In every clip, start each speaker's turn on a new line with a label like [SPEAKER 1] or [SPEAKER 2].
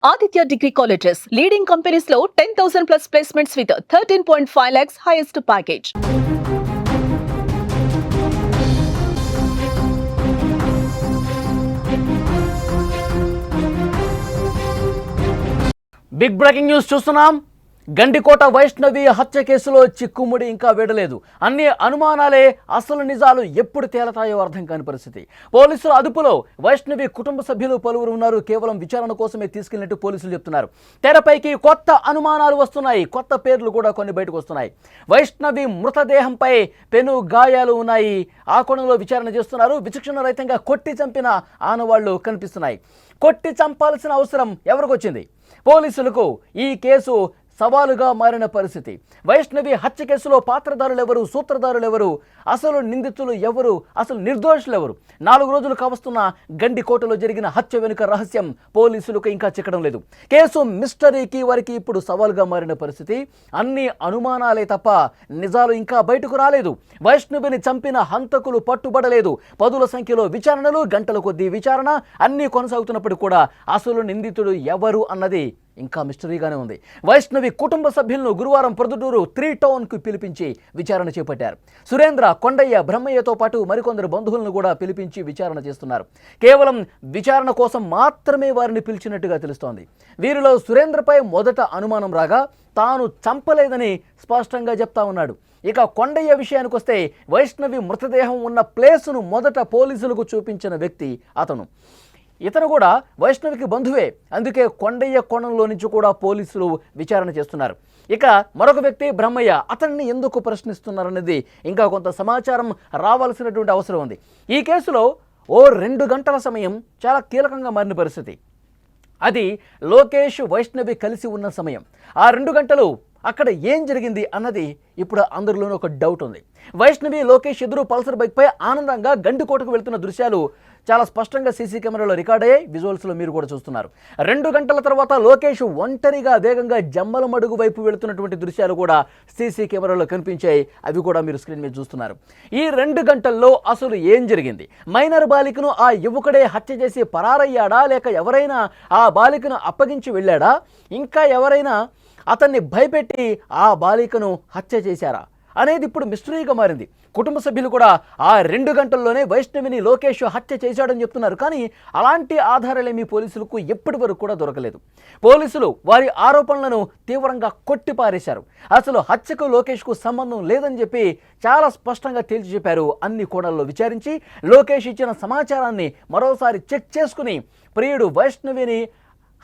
[SPEAKER 1] Aditya Degree Colleges, leading companies లో 10,000 plus placements with 13.5 lakhs highest package.
[SPEAKER 2] Big breaking news చూస్తున్నాం. గండికోట వైష్ణవి హత్య కేసులో చిక్కుముడి ఇంకా వీడలేదు. అన్ని అనుమానాలే, అసలు నిజాలు ఎప్పుడు తేలతాయో అర్థం కాని పరిస్థితి. పోలీసుల అదుపులో వైష్ణవి కుటుంబ సభ్యులు పలువురు ఉన్నారు. కేవలం విచారణ కోసమే తీసుకెళ్లినట్టు పోలీసులు చెప్తున్నారు. తెరపైకి కొత్త అనుమానాలు వస్తున్నాయి, కొత్త పేర్లు కూడా కొన్ని బయటకు వస్తున్నాయి. వైష్ణవి మృతదేహంపై పెను గాయాలు ఉన్నాయి. ఆ కోణంలో విచారణ చేస్తున్నారు. విచక్షణ రహితంగా కొట్టి చంపిన ఆనవాళ్లు కనిపిస్తున్నాయి. కొట్టి చంపాల్సిన అవసరం ఎవరికి వచ్చింది? పోలీసులకు ఈ కేసు సవాలుగా మారిన పరిస్థితి. వైష్ణవి హత్య కేసులో పాత్రధారులు ఎవరు, సూత్రధారులు ఎవరు, అసలు నిందితులు ఎవరు, అసలు నిర్దోషులు ఎవరు? 4 రోజులు కావస్తున్న గండికోటలో జరిగిన హత్య వెనుక రహస్యం పోలీసులకు ఇంకా చిక్కడం లేదు. కేసు మిస్టరీకి వారికి ఇప్పుడు సవాలుగా మారిన పరిస్థితి. అన్ని అనుమానాలే తప్ప నిజాలు ఇంకా బయటకు రాలేదు. వైష్ణవిని చంపిన హంతకులు పట్టుబడలేదు. పదుల సంఖ్యలో విచారణలు, గంటల కొద్దీ విచారణ అన్నీ కొనసాగుతున్నప్పుడు కూడా అసలు నిందితుడు ఎవరు అన్నది ఇంకా మిస్టరీగానే ఉంది. వైష్ణవి కుటుంబ సభ్యులను గురువారం ప్రొద్దుటూరు 3 టౌన్కు పిలిపించి విచారణ చేపట్టారు. సురేంద్ర, కొండయ్య, బ్రహ్మయ్యతో పాటు మరికొందరు బంధువులను కూడా పిలిపించి విచారణ చేస్తున్నారు. కేవలం విచారణ కోసం మాత్రమే వారిని పిలిచినట్టుగా తెలుస్తోంది. వీరిలో సురేంద్రపై మొదట అనుమానం రాగా తాను చంపలేదని స్పష్టంగా చెప్తా ఉన్నాడు. ఇక కొండయ్య విషయానికి వస్తే వైష్ణవి మృతదేహం ఉన్న ప్లేసును మొదట పోలీసులకు చూపించిన వ్యక్తి ఇతను కూడా వైష్ణవికి బంధువే. అందుకే కొండయ్య కోణంలో నుంచి కూడా పోలీసులు విచారణ చేస్తున్నారు. ఇక మరొక వ్యక్తి బ్రహ్మయ్య, అతన్ని ఎందుకు ప్రశ్నిస్తున్నారనేది ఇంకా కొంత సమాచారం రావాల్సినటువంటి అవసరం ఉంది. ఈ కేసులో 2 గంటల సమయం చాలా కీలకంగా మారిన పరిస్థితి. అది లోకేష్, వైష్ణవి కలిసి ఉన్న సమయం. ఆ 2 గంటలు అక్కడ ఏం జరిగింది అన్నది ఇప్పుడు అందరిలోనూ ఒక డౌట్ ఉంది. వైష్ణవి, లోకేష్ ఎదురు పల్సర్ బైక్పై ఆనందంగా గండికోటకు వెళ్తున్న దృశ్యాలు చాలా స్పష్టంగా సీసీ కెమెరాలో రికార్డ్ అయ్యాయి. విజువల్స్లో మీరు కూడా చూస్తున్నారు. 2 గంటల తర్వాత లోకేష్ ఒంటరిగా వేగంగా జమ్మల మడుగు వైపు వెళుతున్నటువంటి దృశ్యాలు కూడా సీసీ కెమెరాలో కనిపించాయి. అవి కూడా మీరు స్క్రీన్ మీద చూస్తున్నారు. ఈ 2 గంటల్లో అసలు ఏం జరిగింది? మైనర్ బాలికను ఆ యువకుడే హత్య చేసి పరారయ్యాడా, లేక ఎవరైనా ఆ బాలికను అప్పగించి వెళ్ళాడా, ఇంకా ఎవరైనా అతన్ని భయపెట్టి ఆ బాలికను హత్య చేశారా అనేది ఇప్పుడు మిస్టరీగా మారింది. కుటుంబ సభ్యులు కూడా ఆ 2 గంటల్లోనే వైష్ణవిని లోకేష్ హత్య చేశాడని చెప్తున్నారు. కానీ అలాంటి ఆధారాలేమీ పోలీసులకు ఎప్పటి వరకు కూడా దొరకలేదు. పోలీసులు వారి ఆరోపణలను తీవ్రంగా కొట్టిపారేశారు. అసలు హత్యకు లోకేష్కు సంబంధం లేదని చెప్పి చాలా స్పష్టంగా తేల్చి చెప్పారు. అన్ని కోణాల్లో విచారించి లోకేష్ ఇచ్చిన సమాచారాన్ని మరోసారి చెక్ చేసుకుని ప్రియుడు వైష్ణవిని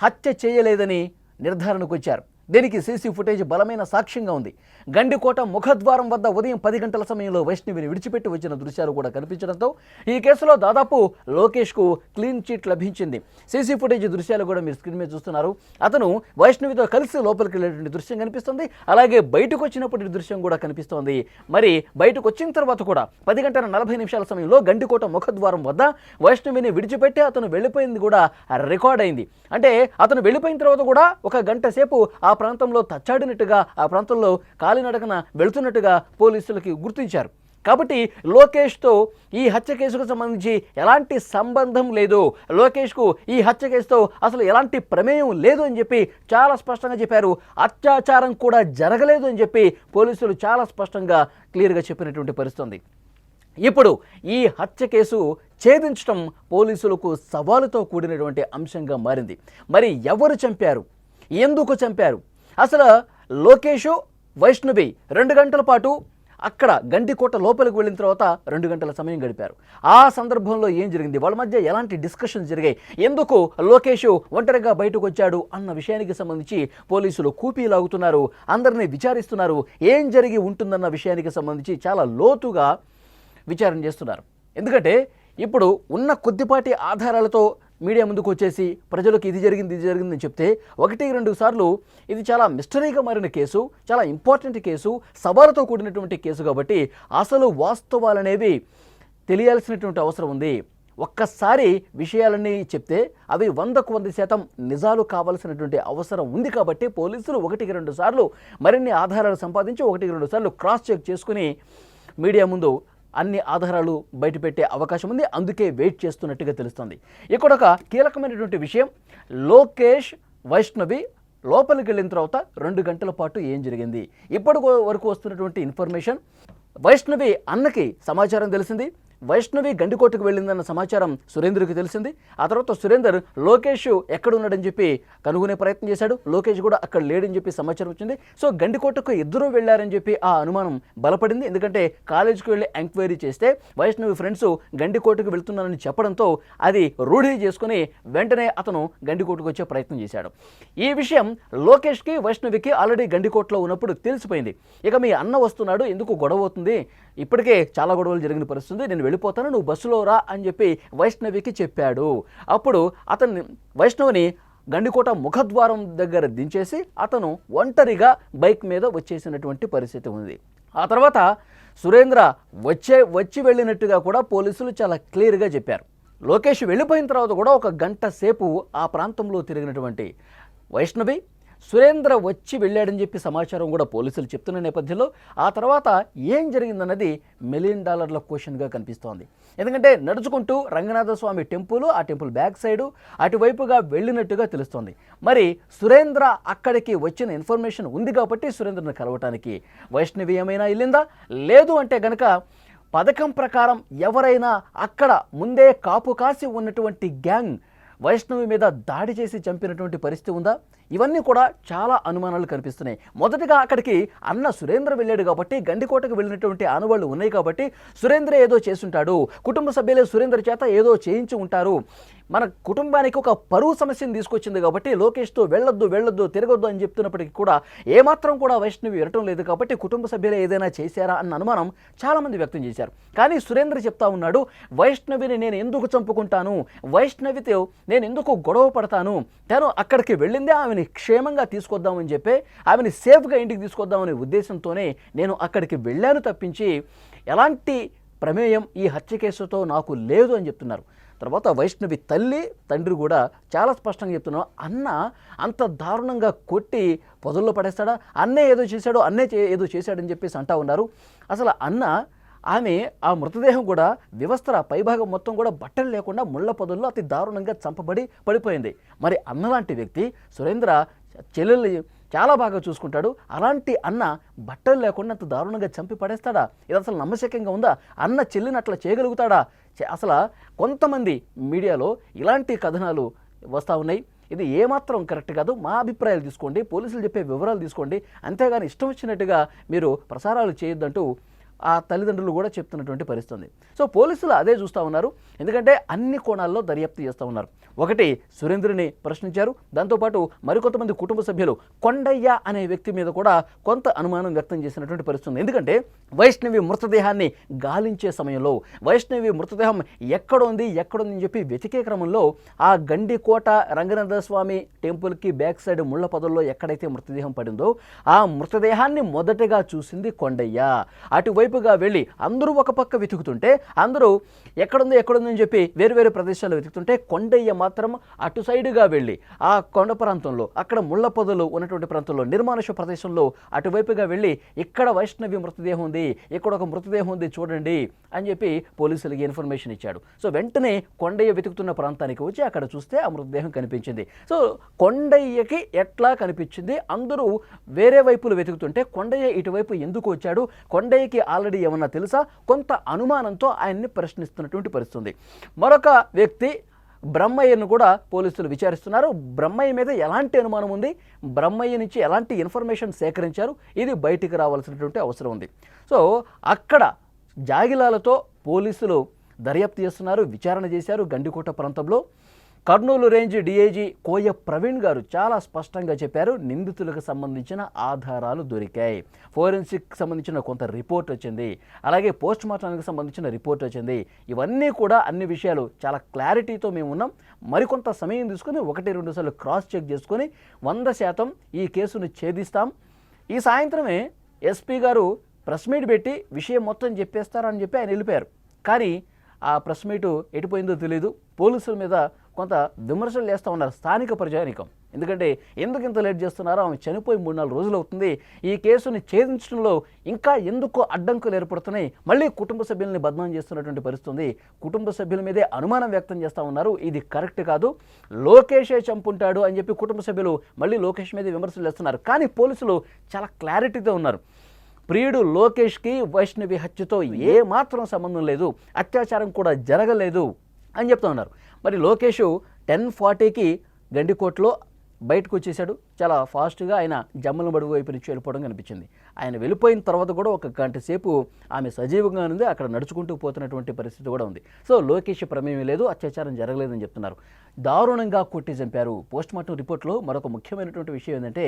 [SPEAKER 2] హత్య చేయలేదని నిర్ధారణకు వచ్చారు. దీనికి సీసీ ఫుటేజ్ బలమైన సాక్ష్యంగా ఉంది. గండికోట ముఖద్వారం వద్ద ఉదయం 10 గంటల సమయంలో వైష్ణవిని విడిచిపెట్టి వచ్చిన దృశ్యాలు కూడా కనిపించడంతో ఈ కేసులో దాదాపు లోకేష్కు క్లీన్ చిట్ లభించింది. సీసీ ఫుటేజ్ దృశ్యాలు కూడా మీరు స్క్రీన్ మీద చూస్తున్నారు. అతను వైష్ణవితో కలిసి లోపలికి వెళ్ళేటువంటి దృశ్యం కనిపిస్తుంది. అలాగే బయటకు వచ్చినప్పటి దృశ్యం కూడా కనిపిస్తోంది. మరి బయటకు వచ్చిన తర్వాత కూడా 10 గంటల 40 నిమిషాల సమయంలో గండికోట ముఖద్వారం వద్ద వైష్ణవిని విడిచిపెట్టి అతను వెళ్ళిపోయింది కూడా రికార్డ్ అయింది. అంటే అతను వెళ్ళిపోయిన తర్వాత కూడా 1 గంట సేపు ఆ ప్రాంతంలో తచ్చాడినట్టుగా, ఆ ప్రాంతంలో కాలినడకన వెళుతున్నట్టుగా పోలీసులకి గుర్తించారు. కాబట్టి లోకేష్తో ఈ హత్య కేసుకు సంబంధించి ఎలాంటి సంబంధం లేదు, లోకేష్కు ఈ హత్య కేసుతో అసలు ఎలాంటి ప్రమేయం లేదు అని చెప్పి చాలా స్పష్టంగా చెప్పారు. అత్యాచారం కూడా జరగలేదు అని చెప్పి పోలీసులు చాలా స్పష్టంగా క్లియర్గా చెప్పినటువంటి పరిస్థితి. ఇప్పుడు ఈ హత్య కేసు ఛేదించడం పోలీసులకు సవాలుతో కూడినటువంటి అంశంగా మారింది. మరి ఎవరు చంపారు, ఎందుకు చంపారు? అసలు లోకేష్, వైష్ణవి 2 గంటల పాటు అక్కడ గండికోట లోపలికి వెళ్ళిన తర్వాత 2 గంటల సమయం గడిపారు. ఆ సందర్భంలో ఏం జరిగింది, వాళ్ళ మధ్య ఎలాంటి డిస్కషన్స్ జరిగాయి, ఎందుకు లోకేష్ ఒంటరిగా బయటకు వచ్చాడు అన్న విషయానికి సంబంధించి పోలీసులు కూపీలాగుతున్నారు, అందరినీ విచారిస్తున్నారు. ఏం జరిగి ఉంటుందన్న విషయానికి సంబంధించి చాలా లోతుగా విచారణ చేస్తున్నారు. ఎందుకంటే ఇప్పుడు ఉన్న కొద్దిపాటి ఆధారాలతో మీడియా ముందుకు వచ్చేసి ప్రజలకు ఇది జరిగిందని చెప్తే 1-2 సార్లు ఇది చాలా మిస్టరీగా మారిన కేసు, చాలా ఇంపార్టెంట్ కేసు, సవాలుతో కూడినటువంటి కేసు. కాబట్టి అసలు వాస్తవాలనేవి తెలియాల్సినటువంటి అవసరం ఉంది. ఒక్కసారి విషయాలన్నీ చెప్తే అవి 100% నిజాలు కావాల్సినటువంటి అవసరం ఉంది. కాబట్టి పోలీసులు 1-2 సార్లు మరిన్ని ఆధారాలు సంపాదించి 1-2 సార్లు క్రాస్ చెక్ చేసుకుని మీడియా ముందు అన్ని ఆధారాలు బయటపెట్టే అవకాశం ఉంది. అందుకే వెయిట్ చేస్తున్నట్టుగా తెలుస్తుంది. ఇక్కడ ఒక కీలకమైనటువంటి విషయం, లోకేష్ వైష్ణవి లోపలికి వెళ్ళిన తర్వాత 2 గంటల పాటు ఏం జరిగింది, ఇప్పటి వరకు వస్తున్నటువంటి ఇన్ఫర్మేషన్, వైష్ణవి అన్నకి సమాచారం తెలిసింది, వైష్ణవి గండికోటకు వెళ్ళిందన్న సమాచారం సురేందర్కి తెలిసింది. ఆ తర్వాత సురేందర్ లోకేష్ ఎక్కడున్నాడని చెప్పి కనుగొనే ప్రయత్నం చేశాడు. లోకేష్ కూడా అక్కడ లేడని చెప్పి సమాచారం వచ్చింది. సో గండికోటకు ఇద్దరూ వెళ్ళారని చెప్పి ఆ అనుమానం బలపడింది. ఎందుకంటే కాలేజీకి వెళ్ళి ఎంక్వైరీ చేస్తే వైష్ణవి ఫ్రెండ్స్ గండికోటకు వెళ్తున్నారని చెప్పడంతో అది రూఢి చేసుకుని వెంటనే అతను గండికోటకు వచ్చే ప్రయత్నం చేశాడు. ఈ విషయం లోకేష్కి వైష్ణవికి ఆల్రెడీ గండికోటలో ఉన్నప్పుడు తెలిసిపోయింది. ఇక మీ అన్న వస్తున్నాడు, ఎందుకు గొడవ అవుతుంది, ఇప్పటికే చాలా గొడవలు జరిగిన పరిస్థితుంది, నేను వెళ్ళిపోతాను, నువ్వు బస్సులో రా అని చెప్పి వైష్ణవికి చెప్పాడు. అప్పుడు అతన్ని వైష్ణవిని గండికోట ముఖద్వారం దగ్గర దించేసి అతను ఒంటరిగా బైక్ మీద వచ్చేసినటువంటి పరిస్థితి ఉంది. ఆ తర్వాత సురేంద్ర వచ్చి వెళ్ళినట్టుగా కూడా పోలీసులు చాలా క్లియర్గా చెప్పారు. లోకేష్ వెళ్ళిపోయిన తర్వాత కూడా 1 గంట సేపు ఆ ప్రాంతంలో తిరిగినటువంటి వైష్ణవి సురేంద్ర వచ్చి వెళ్ళాడని చెప్పి సమాచారం కూడా పోలీసులు చెప్తున్న నేపథ్యంలో ఆ తర్వాత ఏం జరిగిందన్నది $1 మిలియన్ క్వశ్చన్గా కనిపిస్తోంది. ఎందుకంటే నడుచుకుంటూ రంగనాథస్వామి టెంపుల్, ఆ టెంపుల్ బ్యాక్ సైడు అటువైపుగా వెళ్ళినట్టుగా తెలుస్తోంది. మరి సురేంద్ర అక్కడికి వచ్చిన ఇన్ఫర్మేషన్ ఉంది కాబట్టి సురేంద్రను కలవటానికి వైష్ణవి ఏమైనా వెళ్ళిందా, లేదు అంటే గనక పథకం ప్రకారం ఎవరైనా అక్కడ ముందే కాపు కాసి ఉన్నటువంటి గ్యాంగ్ వైష్ణవి మీద దాడి చేసి చంపినటువంటి పరిస్థితి ఉందా, ఇవన్నీ కూడా చాలా అనుమానాలు కనిపిస్తున్నాయి. మొదటగా అక్కడికి అన్న సురేంద్ర వెళ్ళాడు కాబట్టి, గండికోటకు వెళ్ళినటువంటి ఆనవాళ్ళు ఉన్నాయి కాబట్టి సురేంద్ర ఏదో చేసుంటాడు, కుటుంబ సభ్యులే సురేంద్ర చేత ఏదో చేయించి ఉంటారు, మన కుటుంబానికి ఒక పరువు సమస్యను తీసుకొచ్చింది కాబట్టి లోకేష్తో వెళ్ళొద్దు తిరగొద్దు అని చెప్తున్నప్పటికీ కూడా ఏమాత్రం కూడా వైష్ణవి వినటం లేదు కాబట్టి కుటుంబ సభ్యులే ఏదైనా చేశారా అన్న అనుమానం చాలామంది వ్యక్తం చేశారు. కానీ సురేంద్ర చెప్తా ఉన్నాడు, వైష్ణవిని నేను ఎందుకు చంపుకుంటాను, వైష్ణవితో నేను ఎందుకు గొడవ పడతాను, తను అక్కడికి వెళ్ళిందే ఆమెని క్షేమంగా తీసుకొద్దామని చెప్పి ఆమెని సేఫ్గా ఇంటికి తీసుకొద్దామనే ఉద్దేశంతోనే నేను అక్కడికి వెళ్ళాను తప్పించి ఎలాంటి ప్రమేయం ఈ హత్య కేసుతో నాకు లేదు అని చెప్తున్నారు. తర్వాత వైష్ణవి తల్లి తండ్రి కూడా చాలా స్పష్టంగా చెప్తున్నారు, అన్న అంత దారుణంగా కొట్టి పొదల్లో పడేస్తాడా, అన్నే ఏదో చేశాడు, ఏదో చేశాడని చెప్పేసి అంటా ఉన్నారు. అసలు అన్న ఆమె ఆ మృతదేహం కూడా వ్యవస్థ పైభాగం మొత్తం కూడా బట్టలు లేకుండా ముళ్ళ పొదల్లో అతి దారుణంగా పడిపోయింది. మరి అన్నలాంటి వ్యక్తి సురేంద్ర చెల్లెల్ని చాలా బాగా చూసుకుంటాడు, అలాంటి అన్న బట్టలు లేకుండా అంత దారుణంగా చంపి పడేస్తాడా, ఇది అసలు నమ్మశక్యంగా ఉందా, అన్న చెల్లిని అట్లా చేయగలుగుతాడా, అసలు కొంతమంది మీడియాలో ఇలాంటి కథనాలు వస్తూ ఉన్నాయి. ఇది ఏమాత్రం కరెక్ట్ కాదు. మా అభిప్రాయాలు తీసుకోండి, పోలీసులు చెప్పే వివరాలు తీసుకోండి, అంతేగాని ఇష్టం వచ్చినట్టుగా మీరు ప్రసారాలు చేయొద్దంటూ ఆ తల్లిదండ్రులు కూడా చెప్తున్నటువంటి పరిస్థితి. సో పోలీసులు అదే చూస్తూ ఉన్నారు, ఎందుకంటే అన్ని కోణాల్లో దర్యాప్తు చేస్తూ ఉన్నారు. ఒకటి సురేంద్రని ప్రశ్నించారు, దాంతోపాటు మరికొంతమంది కుటుంబ సభ్యులు కొండయ్య అనే వ్యక్తి మీద కూడా కొంత అనుమానం వ్యక్తం చేసినటువంటి పరిస్థితి. ఎందుకంటే వైష్ణవి మృతదేహాన్ని గాలించే సమయంలో వైష్ణవి మృతదేహం ఎక్కడుంది అని చెప్పి వెతికే క్రమంలో ఆ గండికోట రంగనాథస్వామి టెంపుల్కి బ్యాక్ సైడ్ ముళ్ళ పొదల్లో ఎక్కడైతే మృతదేహం పడిందో ఆ మృతదేహాన్ని మొదటగా చూసింది కొండయ్య. అటువైపుగా వెళ్ళి అందరూ ఒక పక్క వెతుకుతుంటే, అందరూ ఎక్కడుందని చెప్పి వేరు ప్రదేశాల్లో వెతుకుతుంటే కొండయ్య మాత్రం అటు సైడుగా వెళ్ళి ఆ కొండ ప్రాంతంలో అక్కడ ముళ్ళ పొదలు ఉన్నటువంటి ప్రాంతంలో నిర్మానుష ప్రదేశంలో అటువైపుగా వెళ్ళి ఇక్కడ వైష్ణవి మృతదేహం ఉంది, ఇక్కడ ఒక మృతదేహం ఉంది చూడండి అని చెప్పి పోలీసులకి ఇన్ఫర్మేషన్ ఇచ్చాడు. సో వెంటనే కొండయ్య వెతుకుతున్న ప్రాంతానికి వచ్చి అక్కడ చూస్తే ఆ మృతదేహం కనిపించింది. సో కొండయ్యకి ఎట్లా కనిపించింది, అందరూ వేరే వైపులు వెతుకుతుంటే కొండయ్య ఇటువైపు ఎందుకు వచ్చాడు, కొండయ్యకి ఆల్రెడీ ఏమన్నా తెలుసా, కొంత అనుమానంతో ఆయన్ని ప్రశ్నిస్తున్నటువంటి పరిస్థితి. మరొక వ్యక్తి బ్రహ్మయ్యను కూడా పోలీసులు విచారిస్తున్నారు. బ్రహ్మయ్య మీద ఎలాంటి అనుమానం ఉంది, బ్రహ్మయ్య నుంచి ఎలాంటి ఇన్ఫర్మేషన్ సేకరించారు, ఇది బయటికి రావాల్సినటువంటి అవసరం ఉంది. సో అక్కడ జాగిలాలతో పోలీసులు దర్యాప్తు చేస్తున్నారు, విచారణ చేశారు. గండికోట ప్రాంతంలో కర్నూలు రేంజ్ డీఐజీ కోయ ప్రవీణ్ గారు చాలా స్పష్టంగా చెప్పారు, నిందితులకు సంబంధించిన ఆధారాలు దొరికాయి, ఫోరెన్సిక్ సంబంధించిన కొంత రిపోర్ట్ వచ్చింది, అలాగే పోస్ట్ మార్టానికి సంబంధించిన రిపోర్ట్ వచ్చింది. ఇవన్నీ కూడా అన్ని విషయాలు చాలా క్లారిటీతో మేము ఉన్నాం. మరికొంత సమయం తీసుకుని 1-2 సార్లు క్రాస్ చెక్ చేసుకొని 100% ఈ కేసును ఛేదిస్తాం. ఈ సాయంత్రమే ఎస్పీ గారు ప్రెస్ మీట్ పెట్టి విషయం మొత్తం చెప్పేస్తారని చెప్పి ఆయన వెళ్ళిపోయారు. కానీ ఆ ప్రెస్ మీటు ఎటుపోయిందో తెలియదు. పోలీసుల మీద కొంత విమర్శలు చేస్తూ ఉన్నారు స్థానిక ప్రజానీకం. ఎందుకంటే ఎందుకు ఇంత లేట్ చేస్తున్నారో, ఆమె చనిపోయి 3-4 రోజులు అవుతుంది, ఈ కేసుని ఛేదించడంలో ఇంకా ఎందుకు అడ్డంకులు ఏర్పడుతున్నాయి, మళ్ళీ కుటుంబ సభ్యుల్ని బదనాం చేస్తున్నటువంటి పరిస్థితి ఉంది. కుటుంబ సభ్యుల మీదే అనుమానం వ్యక్తం చేస్తూ ఉన్నారు. ఇది కరెక్ట్ కాదు, లోకేషే చంపుంటాడు అని చెప్పి కుటుంబ సభ్యులు మళ్ళీ లోకేష్ మీద విమర్శలు చేస్తున్నారు. కానీ పోలీసులు చాలా క్లారిటీతో ఉన్నారు. ప్రియుడు లోకేష్కి వైష్ణవి హత్యతో ఏ మాత్రం సంబంధం లేదు, అత్యాచారం కూడా జరగలేదు అని చెప్తా ఉన్నారు. మరి లోకేష్ 10:40కి గండికోటలో బయటకు వచ్చేసాడు. చాలా ఫాస్ట్గా ఆయన జమ్మలమడుగు వైపు నుంచి వెళ్ళిపోవడం కనిపించింది. ఆయన వెళ్ళిపోయిన తర్వాత కూడా 1 గంట సేపు ఆమె సజీవంగా ఉంది, అక్కడ నడుచుకుంటూ పోతున్నటువంటి పరిస్థితి కూడా ఉంది. సో లోకేష్ ప్రమేయం లేదు, అత్యాచారం జరగలేదని చెప్తున్నారు. దారుణంగా కొట్టి చంపారు. పోస్ట్మార్టం రిపోర్ట్లో మరొక ముఖ్యమైనటువంటి విషయం ఏంటంటే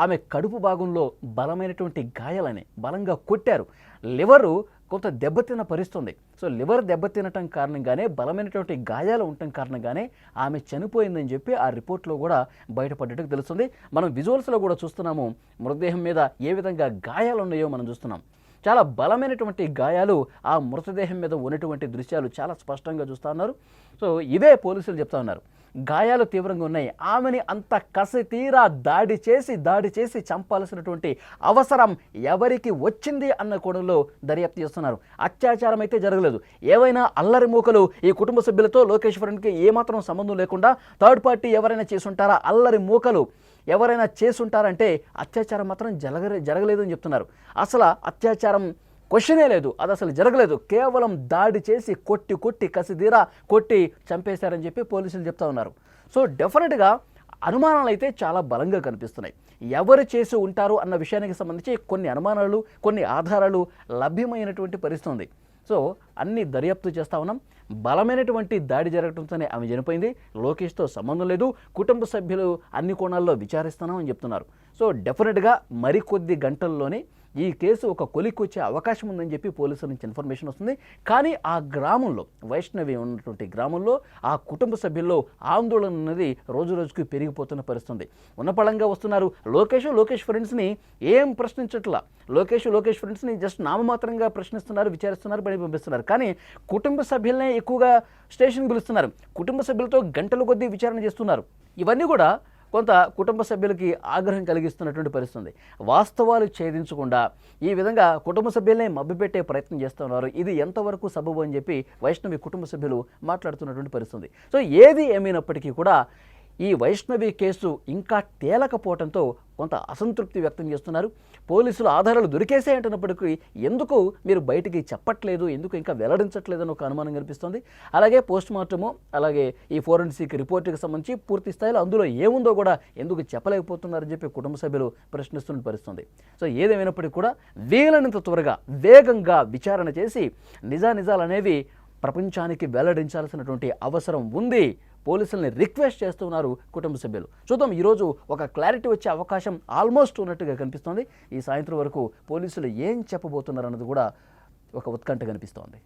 [SPEAKER 2] ఆమె కడుపు భాగంలో బలమైనటువంటి గాయాలని బలంగా కొట్టారు. లివరు కొంత దెబ్బతిన్న పరిస్థితుంది. సో లివర్ దెబ్బతినటం కారణంగానే, బలమైనటువంటి గాయాలు ఉండటం కారణంగానే ఆమె చనిపోయిందని చెప్పి ఆ రిపోర్ట్లో కూడా బయటపడ్డట్టు తెలుస్తుంది. మనం విజువల్స్లో కూడా చూస్తున్నాము, మృతదేహం మీద ఏ విధంగా గాయాలు ఉన్నాయో మనం చూస్తున్నాం. చాలా బలమైనటువంటి గాయాలు ఆ మృతదేహం మీద ఉన్నటువంటి దృశ్యాలు చాలా స్పష్టంగా చూస్తూ ఉన్నారు. సో ఇవే పోలీసులు చెప్తా ఉన్నారు, గాయాలు తీవ్రంగా ఉన్నాయి, ఆమెని అంత కసి తీరా దాడి చేసి చంపాల్సినటువంటి అవసరం ఎవరికి వచ్చింది అన్న కోణంలో దర్యాప్తు చేస్తున్నారు. అత్యాచారం అయితే జరగలేదు, ఏవైనా అల్లరి మూకలు ఈ కుటుంబ సభ్యులతో లోకేశ్వరునికి ఏమాత్రం సంబంధం లేకుండా థర్డ్ పార్టీ ఎవరైనా చేసుంటారా, అల్లరి మూకలు ఎవరైనా చేసుంటారంటే అత్యాచారం మాత్రం జరగలేదని చెప్తున్నారు. అసలు అత్యాచారం క్వశ్చనే లేదు, అది అసలు జరగలేదు, కేవలం దాడి చేసి కొట్టి కసిదీరా కొట్టి చంపేశారని చెప్పి పోలీసులు చెప్తా ఉన్నారు. సో డెఫినెట్గా అనుమానాలు అయితే చాలా బలంగా కనిపిస్తున్నాయి. ఎవరు చేసి ఉంటారు అన్న విషయానికి సంబంధించి కొన్ని అనుమానాలు, కొన్ని ఆధారాలు లభ్యమైనటువంటి పరిస్థితి ఉంది. సో అన్ని దర్యాప్తు చేస్తూ ఉన్నాం. బలమైనటువంటి దాడి జరగడంతోనే ఆమె చనిపోయింది, లోకేష్తో సంబంధం లేదు, కుటుంబ సభ్యులు అన్ని కోణాల్లో విచారిస్తున్నామని చెప్తున్నారు. సో డెఫినెట్గా మరికొద్ది గంటల్లోనే ఈ కేసు ఒక కొలిక్కి వచ్చే అవకాశం ఉందని చెప్పి పోలీసుల నుంచి ఇన్ఫర్మేషన్ వస్తుంది. కానీ ఆ గ్రామంలో, వైష్ణవి ఉన్నటువంటి గ్రామంలో ఆ కుటుంబ సభ్యుల్లో ఆందోళన అనేది రోజు రోజుకి పెరిగిపోతున్న పరిస్థితి. ఉన్నపళంగా వస్తున్నారు. లోకేష్ ఫ్రెండ్స్ని ఏం ప్రశ్నించట్లా, లోకేష్ ఫ్రెండ్స్ని జస్ట్ నామమాత్రంగా ప్రశ్నిస్తున్నారు, విచారిస్తున్నారు, బయట పంపిస్తున్నారు. కానీ కుటుంబ సభ్యులనే ఎక్కువగా స్టేషన్కి పిలుస్తున్నారు, కుటుంబ సభ్యులతో గంటల కొద్దీ విచారణ చేస్తున్నారు. ఇవన్నీ కూడా కొంత కుటుంబ సభ్యులకి ఆగ్రహం కలిగిస్తున్నటువంటి పరిస్థితి. వాస్తవాలు ఛేదించకుండా ఈ విధంగా కుటుంబ సభ్యులనే మభ్యపెట్టే ప్రయత్నం చేస్తున్నారు. ఇది ఎంతవరకు సబబు అని చెప్పి వైష్ణవి కుటుంబ సభ్యులు మాట్లాడుతున్నటువంటి పరిస్థితి. సో ఏది ఏమైనప్పటికీ కూడా ఈ వైష్ణవి కేసు ఇంకా తేలకపోవడంతో కొంత అసంతృప్తి వ్యక్తం చేస్తున్నారు. పోలీసులు ఆధారాలు దొరికేసే అంటున్నప్పటికీ ఎందుకు మీరు బయటికి చెప్పట్లేదు, ఎందుకు ఇంకా వెల్లడించట్లేదని ఒక అనుమానం కనిపిస్తుంది. అలాగే పోస్ట్మార్టము, అలాగే ఈ ఫోరెన్సిక్ రిపోర్ట్కి సంబంధించి పూర్తి స్థాయిలో అందులో ఏముందో కూడా ఎందుకు చెప్పలేకపోతున్నారని చెప్పి కుటుంబ సభ్యులు ప్రశ్నిస్తున్న పరిస్థితుంది. సో ఏదేమైనప్పటికీ కూడా వీలైనంత త్వరగా వేగంగా విచారణ చేసి నిజాలు అనేవి ప్రపంచానికి వెల్లడించాల్సినటువంటి అవసరం ఉంది. పోలీసుల్ని రిక్వెస్ట్ చేస్తున్నారు కుటుంబ సభ్యులు. చూద్దాం, ఈరోజు ఒక క్లారిటీ వచ్చే అవకాశం ఆల్మోస్ట్ ఉన్నట్టుగా కనిపిస్తోంది. ఈ సాయంత్రం వరకు పోలీసులు ఏం చెప్పబోతున్నారన్నది కూడా ఒక ఉత్కంఠ కనిపిస్తోంది.